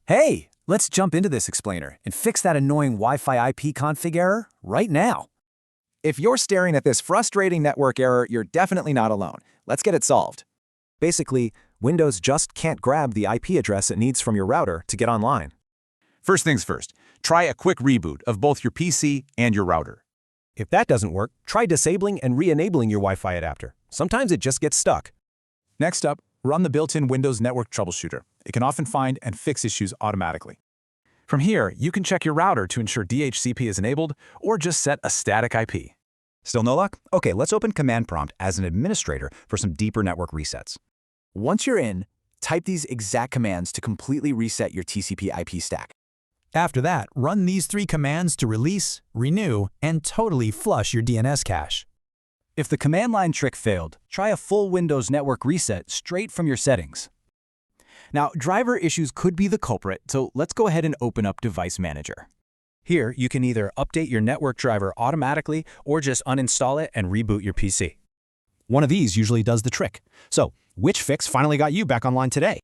Hey, let's jump into this explainer and fix that annoying Wi-Fi IP config error right now. If you're staring at this frustrating network error, you're definitely not alone. Let's get it solved. Basically, Windows just can't grab the IP address it needs from your router to get online. First things first, try a quick reboot of both your PC and your router. If that doesn't work, try disabling and re-enabling your Wi-Fi adapter. Sometimes it just gets stuck. Next up, run the built-in Windows Network Troubleshooter. It can often find and fix issues automatically. From here, you can check your router to ensure DHCP is enabled or just set a static IP. Still no luck? Okay, let's open Command Prompt as an administrator for some deeper network resets. Once you're in, type these exact commands to completely reset your TCP/IP stack. After that, run these 3 commands to release, renew, and totally flush your DNS cache. If the command line trick failed, try a full Windows network reset straight from your settings. Now, driver issues could be the culprit, so let's go ahead and open up Device Manager. Here, you can either update your network driver automatically or just uninstall it and reboot your PC. One of these usually does the trick. So, which fix finally got you back online today?